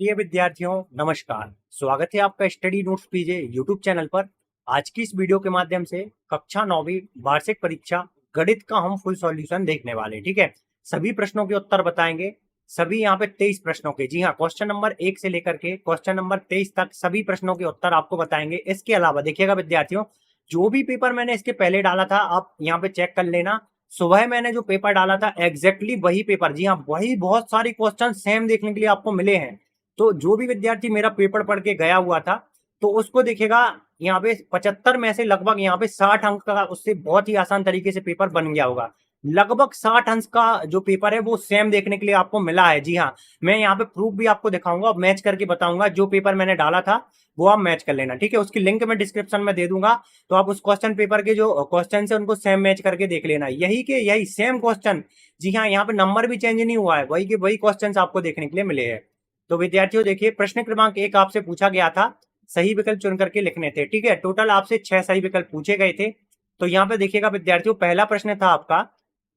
प्रिय विद्यार्थियों नमस्कार। स्वागत है आपका स्टडी नोट्स पीजे यूट्यूब चैनल पर। आज की इस वीडियो के माध्यम से कक्षा 9वीं वार्षिक परीक्षा गणित का हम फुल सॉल्यूशन देखने वाले हैं। ठीक है, सभी प्रश्नों के उत्तर बताएंगे। सभी यहाँ पे 23 प्रश्नों के, जी हाँ, क्वेश्चन नंबर 1 से लेकर के क्वेश्चन नंबर 23 तक सभी प्रश्नों के उत्तर आपको बताएंगे। इसके अलावा देखिएगा विद्यार्थियों, जो भी पेपर मैंने इसके पहले डाला था आप यहाँ पे चेक कर लेना। सुबह मैंने जो पेपर डाला था एग्जैक्टली वही पेपर, जी हाँ, वही बहुत सारे क्वेश्चन सेम देखने के लिए आपको मिले हैं। तो जो भी विद्यार्थी मेरा पेपर पढ़ के गया हुआ था तो उसको दिखेगा यहाँ पे 75 में से लगभग यहाँ पे 60 अंक का उससे बहुत ही आसान तरीके से पेपर बन गया होगा। लगभग 60 अंक का जो पेपर है वो सेम देखने के लिए आपको मिला है। जी हाँ, मैं यहाँ पे प्रूफ भी आपको दिखाऊंगा और मैच करके बताऊंगा। जो पेपर मैंने डाला था वो आप मैच कर लेना। ठीक है, उसकी लिंक मैं डिस्क्रिप्शन में दे दूंगा, तो आप उस क्वेश्चन पेपर के जो क्वेश्चन है उनको सेम मैच करके देख लेना। यही के यही सेम क्वेश्चन, जी हाँ, यहाँ पे नंबर भी चेंज नहीं हुआ है, वही के वही क्वेश्चन आपको देखने के लिए मिले हैं। तो विद्यार्थियों देखिए, प्रश्न क्रमांक 1 आपसे पूछा गया था, सही विकल्प चुन करके लिखने थे। ठीक है, टोटल आपसे 6 सही विकल्प पूछे गए थे। तो यहाँ पे देखिएगा विद्यार्थियों, पहला प्रश्न था आपका,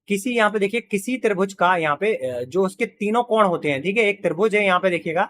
किसी यहाँ पे देखिए किसी त्रिभुज का यहाँ पे जो उसके तीनों कोण होते हैं। ठीक है, एक त्रिभुज है यहाँ पे देखिएगा,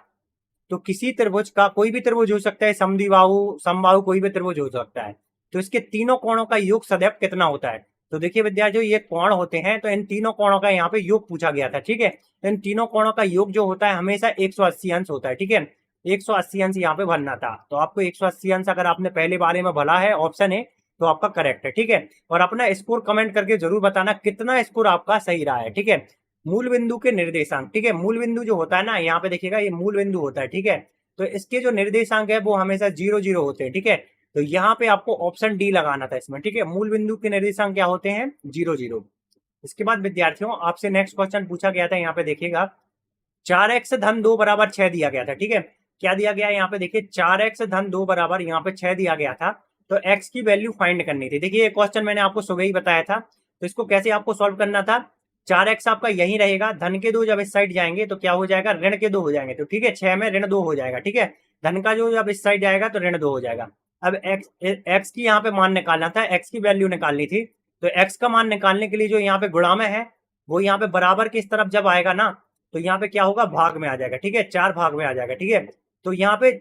तो किसी त्रिभुज का, कोई भी त्रिभुज हो सकता है, समद्विबाहु समबाहु कोई भी त्रिभुज हो सकता है, तो इसके तीनों कोणों का योग सदैव कितना होता है। तो देखिए विद्यार्थियों, ये कोण होते हैं, तो इन तीनों कोणों का यहाँ पे योग पूछा गया था। ठीक है, तो इन तीनों कोणों का योग जो होता है हमेशा 180 अंश होता है। ठीक है, 180 अंश यहाँ पे भरना था, तो आपको 180 अंश अगर आपने पहले बारे में भरा है, ऑप्शन है, तो आपका करेक्ट है। ठीक है, और अपना स्कोर कमेंट करके जरूर बताना कितना स्कोर आपका सही रहा है। ठीक है, मूल बिंदु के निर्देशांक, ठीक है, मूल बिंदु जो होता है ना, यहाँ पे देखिएगा ये मूल बिंदु होता है। ठीक है, तो इसके जो निर्देशांक है वो हमेशा 0 0 होते हैं। ठीक है, तो यहाँ पे आपको ऑप्शन डी लगाना था इसमें। ठीक है, मूल बिंदु के निर्देशांक क्या होते हैं, 0 0। इसके बाद विद्यार्थियों आपसे नेक्स्ट क्वेश्चन पूछा गया था, यहाँ पे देखिएगा 4x धन 2 बराबर 6 दिया गया था। ठीक है, क्या दिया गया है यहाँ पे देखिए, 4x धन 2 बराबर यहाँ पे 6 दिया गया था, तो x की वैल्यू फाइंड करनी थी। देखिए ये क्वेश्चन मैंने आपको सुबह ही बताया था, तो इसको कैसे आपको सॉल्व करना था। 4x आपका यही रहेगा, धन के 2 जब इस साइड जाएंगे तो क्या हो जाएगा, ऋण के 2 हो जाएंगे। तो ठीक है, 6 में ऋण 2 हो जाएगा। ठीक है, धन का जो जब इस साइड जाएगा तो ऋण 2 हो जाएगा। अब x की यहाँ पे मान निकालना था, x की वैल्यू निकालनी थी, तो x का मान निकालने के लिए जो यहाँ पे गुणा में है वो यहाँ पे बराबर की इस तरफ जब आएगा ना, तो यहाँ पे क्या होगा, भाग में आ जाएगा। ठीक है, 4 भाग में आ जाएगा। ठीक है, तो यहाँ पे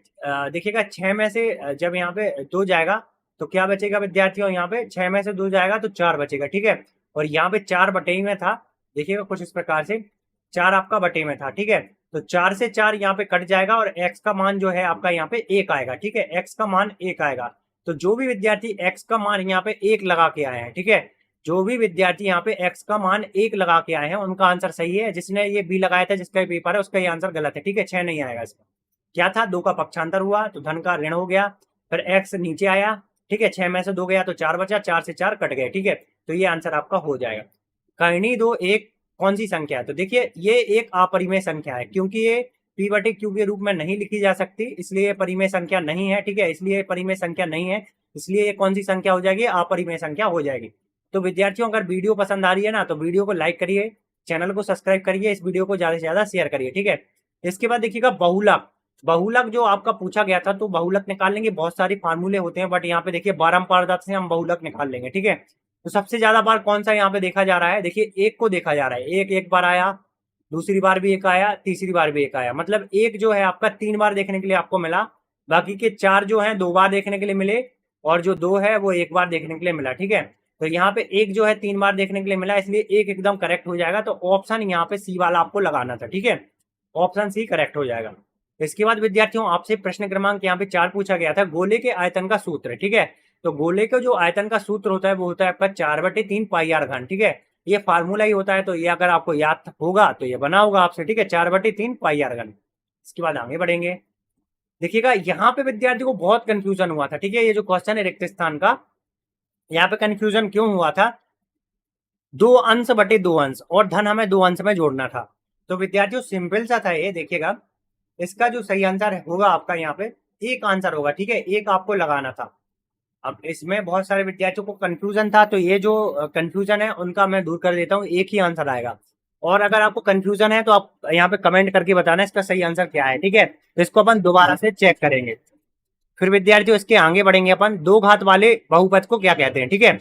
देखिएगा 6 में से जब यहाँ पे 2 जाएगा तो क्या बचेगा विद्यार्थियों, यहाँ पे 6 में से 2 जाएगा तो 4 बचेगा। ठीक है, और यहाँ पे 4 बटे में था, देखिएगा कुछ इस प्रकार से 4 आपका बटे में था। ठीक है, तो 4 से 4 यहाँ पे कट जाएगा और x का मान जो है आपका यहाँ पे 1 आएगा। ठीक है, x का मान 1 आएगा। तो जो भी विद्यार्थी x का मान यहाँ पे 1 लगा के आए हैं, ठीक है, जो भी विद्यार्थी यहाँ पे x का मान 1 लगा के आए हैं उनका आंसर सही है। जिसने ये बी लगाया था, जिसका पेपर है, उसका ये आंसर गलत है। ठीक है, 6 नहीं आएगा इसका। क्या था, 2 का पक्षांतर हुआ तो धन का ऋण हो गया, फिर x नीचे आया। ठीक है, 6 में से 2 गया तो 4 बचा, 4 से 4 कट गए। ठीक है, तो ये आंसर आपका हो जाएगा। कर्ण 2 एक कौन सी संख्या है, तो देखिए ये एक अपरिमेय संख्या है, क्योंकि ये p बटे q के रूप में नहीं लिखी जा सकती, इसलिए ये परिमेय संख्या नहीं है। ठीक है, इसलिए परिमेय संख्या नहीं है, इसलिए ये कौन सी संख्या हो जाएगी, अपरिमेय संख्या हो जाएगी। तो विद्यार्थियों अगर वीडियो पसंद आ रही है ना तो वीडियो को लाइक करिए, चैनल को सब्सक्राइब करिए, इस वीडियो को ज्यादा से ज्यादा शेयर करिए। ठीक है, इसके बाद देखिएगा बहुलक। बहुलक जो आपका पूछा गया था, तो बहुलक निकाल लेंगे, बहुत सारे फार्मूले होते हैं, बट यहाँ पे देखिए बारंबार से हम बहुलक निकाल लेंगे। ठीक है, तो सबसे ज्यादा बार कौन सा यहाँ पे देखा जा रहा है, देखिए एक को देखा जा रहा है। एक बार आया, दूसरी बार भी एक आया, तीसरी बार भी एक आया, मतलब एक जो है आपका 3 बार देखने के लिए आपको मिला, बाकी के 4 जो है 2 बार देखने के लिए मिले, और जो 2 है वो 1 बार देखने के लिए मिला। ठीक है, तो यहाँ पे एक जो है 3 बार देखने के लिए मिला, इसलिए एक एकदम करेक्ट हो जाएगा। तो ऑप्शन यहाँ पे सी वाला आपको लगाना था। ठीक है, ऑप्शन सी करेक्ट हो जाएगा। इसके बाद विद्यार्थियों आपसे प्रश्न क्रमांक यहाँ पे 4 पूछा गया था, गोले के आयतन का सूत्र। ठीक है, तो गोले का जो आयतन का सूत्र होता है वो होता है आपका 4/3 पाई आर घन। ठीक है, ये फार्मूला ही होता है, तो ये अगर आपको याद होगा तो ये बना होगा आपसे। ठीक है, 4/3 पाई आर घन। इसके बाद आगे बढ़ेंगे, देखिएगा यहाँ पे विद्यार्थी को बहुत कंफ्यूजन हुआ था। ठीक है, ये जो क्वेश्चन है रिक्त स्थान का, यहाँ पे कंफ्यूजन क्यों हुआ था, 2 अंश बटे 2 अंश और धन हमें 2 अंश में जोड़ना था। तो विद्यार्थियों सिंपल सा था ये, देखिएगा इसका जो सही आंसर होगा आपका यहाँ पे एक आंसर होगा। ठीक है, एक आपको लगाना था। अब इसमें बहुत सारे विद्यार्थियों को कंफ्यूजन था, तो ये जो कंफ्यूजन है उनका मैं दूर कर देता हूँ, एक ही आंसर आएगा। और अगर आपको कंफ्यूजन है तो आप यहाँ पे कमेंट करके बताना इसका सही आंसर क्या है। ठीक है, तो इसको अपन दोबारा से चेक करेंगे। फिर विद्यार्थियों इसके आगे बढ़ेंगे अपन, दो घात वाले बहुपद को क्या कहते हैं। ठीक है,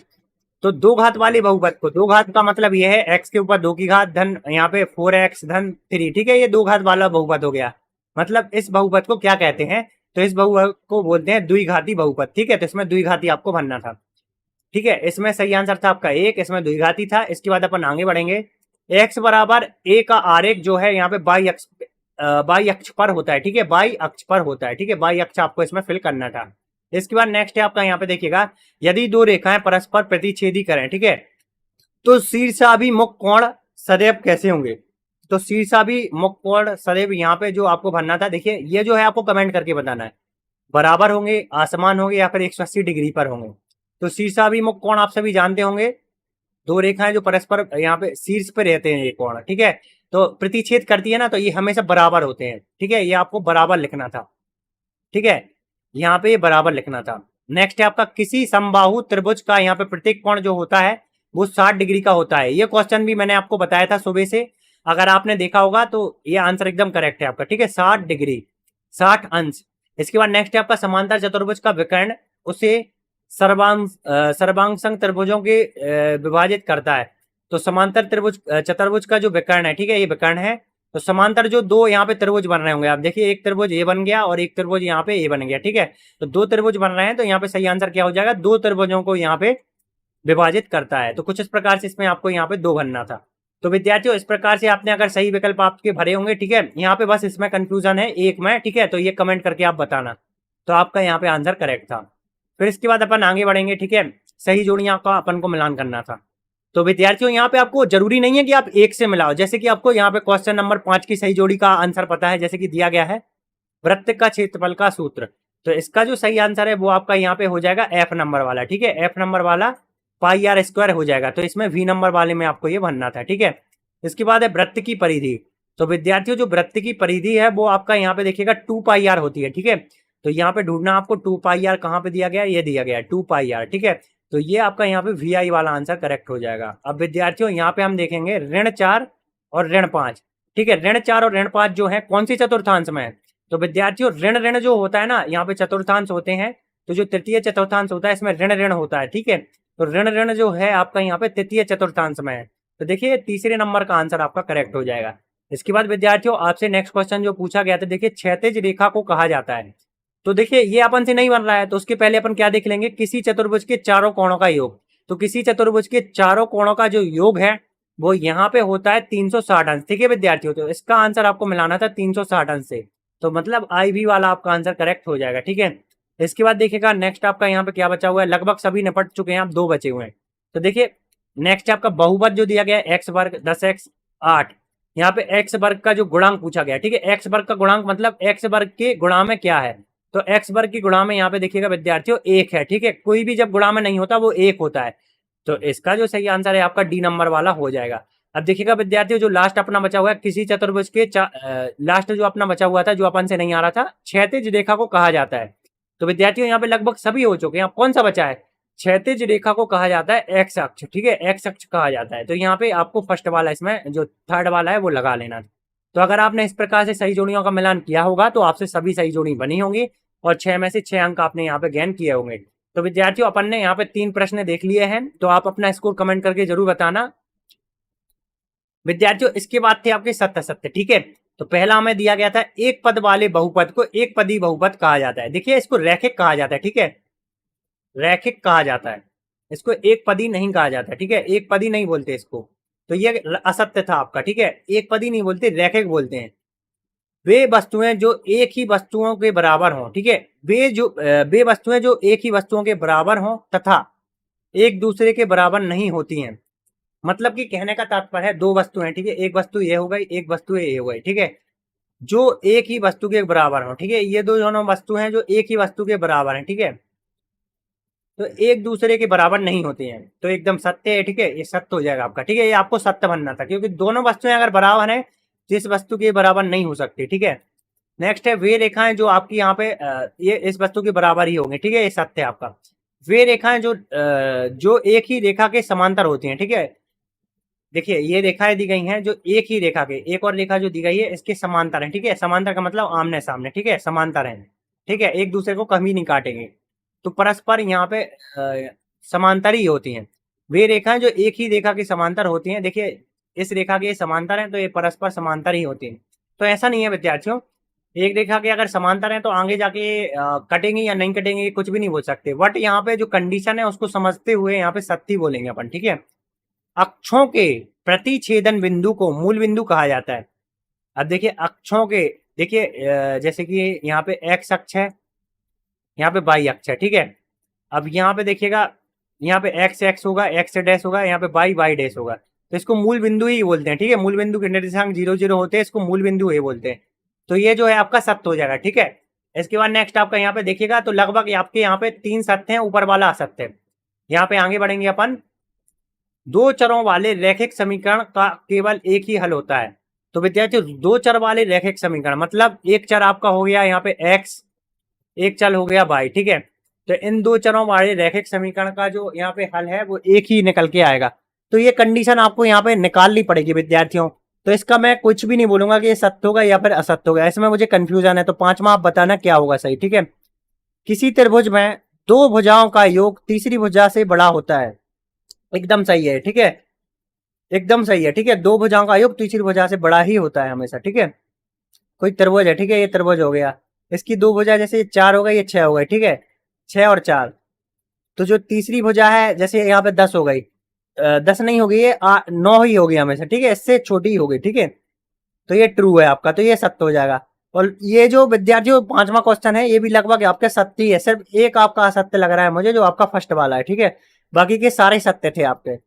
तो दो घात वाले बहुपद को, दो घात का मतलब यह है x के ऊपर 2 की घात धन यहाँ पे 4x धन 3। ठीक है, ये दो घात वाला बहुपद हो गया। मतलब इस बहुपद को क्या कहते हैं, तो इस बहुपद को बोलते हैं द्विघाती बहुपद। ठीक है, तो इसमें द्विघाती आपको भरना था। ठीक है, इसमें सही आंसर था आपका एक, इसमें द्विघाती था। इसके बाद अपन आगे बढ़ेंगे। एक्स बराबर ए का आरेख जो है यहाँ पे बाई अक्ष पर होता है। ठीक है, बाई अक्ष पर होता है। ठीक है, बाई अक्ष आपको इसमें फिल करना था। इसके बाद नेक्स्ट है आपका यहाँ पे देखिएगा, यदि दो रेखाएं परस्पर प्रतिच्छेदी करें, ठीक है, तो शीर्षाभिमुख कोण सदैव कैसे होंगे। तो शीर्षाभिमुख कोण सदैव यहाँ पे जो आपको भरना था, देखिए ये जो है आपको कमेंट करके बताना है, बराबर होंगे, आसमान होंगे या फिर 180 डिग्री पर होंगे। तो शीर्षाभिमुख कोण आप सभी जानते होंगे, दो रेखाएं जो परस्पर यहाँ पे शीर्ष पे रहते हैं ये कोण। ठीक है, तो प्रतिच्छेद करती है ना, तो ये हमेशा बराबर होते हैं। ठीक है, ये आपको बराबर लिखना था। ठीक है, यहाँ पे ये बराबर लिखना था। नेक्स्ट है आपका, किसी समबाहु त्रिभुज का यहाँ पे प्रत्येक कोण जो होता है वो 60 डिग्री का होता है। ये क्वेश्चन भी मैंने आपको बताया था सुबह से, अगर आपने देखा होगा तो ये आंसर एकदम करेक्ट है आपका। ठीक है, 60 डिग्री, 60 अंश। इसके बाद नेक्स्ट है आपका, समांतर चतुर्भुज का विकर्ण उसे सर्वांग त्रिभुजों के विभाजित करता है। तो समांतर त्रिभुज चतुर्भुज का जो विकर्ण है, ठीक है, ये विकर्ण है। तो समांतर जो दो यहाँ पे त्रिभुज बन रहे होंगे, आप देखिए एक त्रिभुज ए बन गया और एक त्रिभुज यहाँ पे ए बन गया। ठीक है, तो दो त्रिभुज बन रहे हैं, तो यहाँ पे सही आंसर क्या हो जाएगा, दो त्रिभुजों को यहाँ पे विभाजित करता है। तो कुछ इस प्रकार से इसमें आपको यहाँ पे दो भरना था। तो विद्यार्थियों इस प्रकार से आपने अगर सही विकल्प आपके भरे होंगे, ठीक है, यहाँ पे बस इसमें कंफ्यूजन है एक में। ठीक है, तो ये कमेंट करके आप बताना, तो आपका यहाँ पे आंसर करेक्ट था। फिर इसके बाद अपन आगे बढ़ेंगे। ठीक है, सही जोड़ियां का अपन को मिलान करना था। तो विद्यार्थियों यहाँ पे आपको जरूरी नहीं है कि आप एक से मिलाओ, जैसे कि आपको यहाँ पे क्वेश्चन नंबर 5 की सही जोड़ी का आंसर पता है, जैसे कि दिया गया है वृत्त का क्षेत्रफल का सूत्र। तो इसका जो सही आंसर है वो आपका यहाँ पे हो जाएगा एफ नंबर वाला। ठीक है, एफ नंबर वाला पाई आर स्क्वायर हो जाएगा। तो इसमें वी नंबर वाले में आपको ये भरना था। ठीक है, इसके बाद है वृत्त की परिधि। तो विद्यार्थियों जो वृत्त की परिधि है वो आपका यहाँ पे देखिएगा 2 पाई आर होती है। ठीक है, तो यहाँ पे ढूंढना आपको 2 पाई आर कहाँ पे दिया गया है, ये दिया गया है 2 पाई आर। ठीक है, तो ये आपका यहाँ पे वी आई वाला आंसर करेक्ट हो जाएगा। अब विद्यार्थियों यहाँ पे हम देखेंगे ऋण 4 और ऋण 5। ठीक है, ऋण 4 और ऋण 5 जो है कौन सी चतुर्थांश में है। तो विद्यार्थियों ऋण ऋण जो होता है ना, यहाँ पे चतुर्थांश होते हैं, तो जो तृतीय चतुर्थांश होता है इसमें ऋण ऋण होता है। ठीक है, तो ऋण ऋण जो है आपका यहाँ पे तृतीय चतुर्थांश में है। तो देखिए तीसरे नंबर का आंसर आपका करेक्ट हो जाएगा। इसके बाद विद्यार्थियों आपसे नेक्स्ट क्वेश्चन जो पूछा गया था, देखिए क्षैतिज रेखा को कहा जाता है। तो देखिए ये अपन से नहीं बन रहा है, तो उसके पहले अपन क्या देख लेंगे, किसी चतुर्भुज के चारों कोणों का योग। तो किसी चतुर्भुज के चारों कोणों का जो योग है वो यहाँ पे होता है 360 अंश। ठीक है विद्यार्थियों, तो इसका आंसर आपको मिलाना था 360 अंश से, तो मतलब आई भी वाला आपका आंसर करेक्ट हो जाएगा। ठीक है, इसके बाद देखिएगा नेक्स्ट आपका यहाँ पे क्या बचा हुआ है, लगभग सभी निपट चुके हैं, आप दो बचे हुए हैं। तो देखिए नेक्स्ट आपका बहुपद जो दिया गया है एक्स वर्ग 10x 8, यहाँ पे एक्स वर्ग का जो गुणांक पूछा गया है। ठीक है, एक्स वर्ग का गुणांक मतलब एक्स वर्ग के गुणा में क्या है, तो एक्स वर्ग की गुणा में यहाँ पे देखिएगा विद्यार्थियों एक है। ठीक है, कोई भी जब गुणा में नहीं होता वो एक होता है। तो इसका जो सही आंसर है आपका डी नंबर वाला हो जाएगा। अब देखिएगा विद्यार्थियों जो लास्ट अपना बचा हुआ है, किसी चतुर्भुज के लास्ट जो अपना बचा हुआ था जो अपन से नहीं आ रहा था, क्षैतिज रेखा को कहा जाता है। तो विद्यार्थियों यहाँ पे लगभग सभी हो चुके हैं, अब कौन सा बचा है, क्षैतिज रेखा को कहा जाता है एक्स अक्ष। ठीक है, एक्स अक्ष कहा जाता है। तो यहाँ पे आपको फर्स्ट वाला, इसमें जो थर्ड वाला है वो लगा लेना। तो अगर आपने इस प्रकार से सही जोड़ियों का मिलान किया होगा तो आपसे सभी सही जोड़ी बनी होंगी और 6 में से 6 अंक आपने यहाँ पे गेन किए होंगे। तो विद्यार्थियों अपन ने यहाँ पे 3 प्रश्न देख लिए हैं, तो आप अपना स्कोर कमेंट करके जरूर बताना। विद्यार्थियों इसके बाद थे आपके सत्य सत्य। ठीक है, तो पहला हमें दिया गया था एक पद वाले बहुपद को एक पदी बहुपद कहा जाता है। देखिए इसको रैखिक कहा जाता है। ठीक है, रैखिक कहा जाता है, इसको एक पदी नहीं कहा जाता। ठीक है, एक पदी नहीं बोलते इसको, तो ये असत्य था आपका। ठीक है, एक पदी नहीं बोलते, रैखिक बोलते हैं। वे वस्तुएं जो एक ही वस्तुओं के बराबर हों। ठीक है, वे वस्तुएं जो एक ही वस्तुओं के बराबर हों तथा एक दूसरे के बराबर नहीं होती हैं। मतलब कि कहने का तात्पर्य है दो वस्तु हैं। ठीक है, एक वस्तु ये हो गई, एक वस्तु ये हो गई। ठीक है, जो एक ही वस्तु के बराबर हो। ठीक है, ये दो दोनों वस्तु हैं जो एक ही वस्तु के बराबर हैं। ठीक है, तो एक दूसरे के बराबर नहीं होते हैं, तो एकदम सत्य है। ठीक है, ये सत्य हो जाएगा आपका। ठीक है, ये आपको सत्य बनना था, क्योंकि दोनों वस्तुएं अगर बराबर हैं तो इस वस्तु के बराबर नहीं हो सकती। ठीक है, नेक्स्ट है वे रेखाएं जो आपकी यहाँ पे ये इस वस्तु के बराबर ही होंगे। ठीक है, ये सत्य है आपका। वे रेखाएं जो एक ही रेखा के समांतर होती हैं। ठीक है, देखिए ये रेखाएं दी गई हैं जो एक ही रेखा के, एक और रेखा जो दी गई है इसके समांतर है। ठीक है, समांतर का मतलब आमने सामने। ठीक है, समांतर है। ठीक है, एक दूसरे को कभी नहीं काटेंगे, तो परस्पर यहाँ पे समांतर ही होती हैं। वे रेखाएं जो एक ही रेखा के समांतर होती हैं, देखिए इस रेखा के समांतर हैं तो ये परस्पर समांतर ही होती हैं। तो ऐसा नहीं है विद्यार्थियों एक देखा कि अगर समांतर है तो आगे जाके कटेंगे या नहीं कटेंगे कुछ भी नहीं बोल सकते, बट यहाँ पे जो कंडीशन है उसको समझते हुए यहाँ पे सत्य बोलेंगे अपन, ठीक है। अक्षों के प्रतिछेदन बिंदु को मूल बिंदु कहा जाता है। अब देखिए अक्षों के, देखिए जैसे कि यहाँ पे एक्स अक्ष है, यहाँ पे वाई अक्ष है, ठीक है। अब यहाँ पे देखिएगा, यहाँ पे एक्स एक्स होगा, एक्स डैश होगा, यहाँ पे वाई वाई डैश होगा, तो इसको मूल बिंदु ही बोलते हैं, ठीक है। मूल बिंदु के निर्देशांक 0 0 होते हैं, इसको मूल बिंदु ही बोलते हैं। तो ये जो है आपका सत्य हो जाएगा, ठीक है। इसके बाद नेक्स्ट आपका यहाँ पे देखिएगा तो लगभग आपके यहाँ पे 3 सत्य हैं, ऊपर वाला असत्य है। यहाँ पे आगे बढ़ेंगे अपन, दो चरों वाले रैखिक समीकरण का केवल एक ही हल होता है। तो विद्यार्थियों दो चर वाले रैखिक समीकरण मतलब एक चर आपका हो गया यहाँ पे एक्स, एक चर हो गया वाई, ठीक है। तो इन दो चरों वाले रैखिक समीकरण का जो यहाँ पे हल है वो एक ही निकल के आएगा। तो ये कंडीशन आपको यहाँ पे निकालनी पड़ेगी विद्यार्थियों। तो इसका मैं कुछ भी नहीं बोलूंगा कि ये सत्य होगा या फिर असत्य होगा, इसमें मुझे कंफ्यूजन है। तो पांचवा आप बताना क्या होगा सही, ठीक है। किसी त्रिभुज में दो भुजाओं का योग तीसरी भुजा से बड़ा होता है। एकदम सही है, ठीक है, एकदम सही है, ठीक है। दो भुजाओं का योग तीसरी भुजा से बड़ा ही होता है हमेशा, ठीक है। कोई त्रिभुज है, ठीक है, ये त्रिभुज हो गया, इसकी दो भुजा जैसे 4 हो गई, ये 6 हो गई, ठीक है, 6 और 4। तो जो तीसरी भुजा है जैसे यहाँ पे 10 हो गई, 10 नहीं होगी ये 9 ही होगी हमेशा, ठीक है, इससे छोटी ही होगी, ठीक है। तो ये ट्रू है आपका, तो ये सत्य हो जाएगा। और ये जो विद्यार्थियों पांचवा क्वेश्चन है ये भी लगभग आपके सत्य ही है, सिर्फ एक आपका असत्य लग रहा है मुझे, जो आपका फर्स्ट वाला है, ठीक है। बाकी के सारे सत्य थे आपके।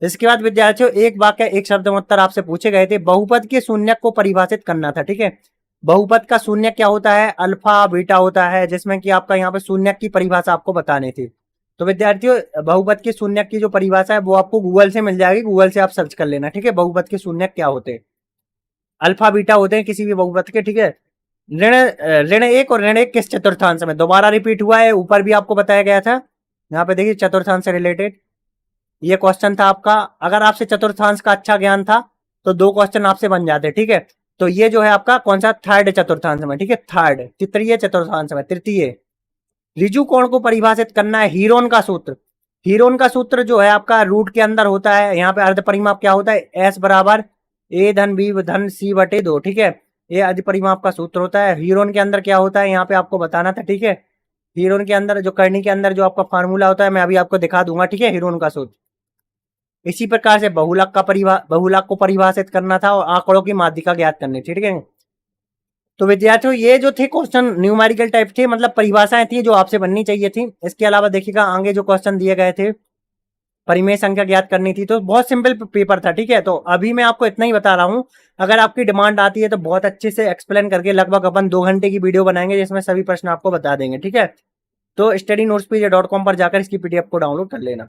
इसके बाद विद्यार्थियों एक वाक्य एक शब्द में उत्तर आपसे पूछे गए थे, बहुपद के शून्यक को परिभाषित करना था, ठीक है। बहुपद का शून्यक क्या होता है, अल्फा बीटा होता है, जिसमें कि आपका यहाँ पे शून्यक की परिभाषा आपको बतानी थी। तो विद्यार्थियों बहुपद के शून्यक की जो परिभाषा है वो आपको गूगल से मिल जाएगी, गूगल से आप सर्च कर लेना, ठीक है। बहुपद के शून्यक क्या होते हैं, अल्फा बीटा होते हैं किसी भी बहुपद के, ठीक है। ऋण ऋण एक और ऋण एक किस चतुर्थांश में, दोबारा रिपीट हुआ है, ऊपर भी आपको बताया गया था। यहाँ पे देखिए चतुर्थांश से रिलेटेड ये क्वेश्चन था आपका। अगर आपसे चतुर्थांश का अच्छा ज्ञान था तो दो क्वेश्चन आपसे बन जाते, ठीक है। तो ये जो है आपका कौन सा, थर्ड चतुर्थांश में, ठीक है, थर्ड तृतीय चतुर्थांश में, तृतीय। ऋजु कोण को परिभाषित करना है, हीरोन का सूत्र। हीरोन का सूत्र जो है आपका रूट के अंदर होता है, यहाँ पे अर्ध परिमाप क्या होता है, एस बराबर ए धन बी धन सी बटे 2, ठीक है। ये अर्ध परिमाप का सूत्र होता है। हीरोन के अंदर क्या होता है यहाँ पे आपको बताना था, ठीक है। हीरोन के अंदर जो करनी के अंदर जो आपका फार्मूला होता है मैं अभी आपको दिखा दूंगा, ठीक है, हीरोन का सूत्र। इसी प्रकार से बहुलक को परिभाषित करना था और आंकड़ों की माध्यिका ज्ञात करनी थी, ठीक है। तो विद्यार्थियों ये जो थे क्वेश्चन न्यूमेरिकल टाइप थे, मतलब परिभाषाएं थी जो आपसे बननी चाहिए थी। इसके अलावा देखिएगा आगे जो क्वेश्चन दिए गए थे, परिमेय संख्या ज्ञात करनी थी, तो बहुत सिंपल पेपर था, ठीक है। तो अभी मैं आपको इतना ही बता रहा हूँ, अगर आपकी डिमांड आती है तो बहुत अच्छे से एक्सप्लेन करके लगभग अपन 2 घंटे की वीडियो बनाएंगे जिसमें सभी प्रश्न आपको बता देंगे, ठीक है। तो studynotespj.com पर जाकर इसकी पीडीएफ को डाउनलोड कर लेना।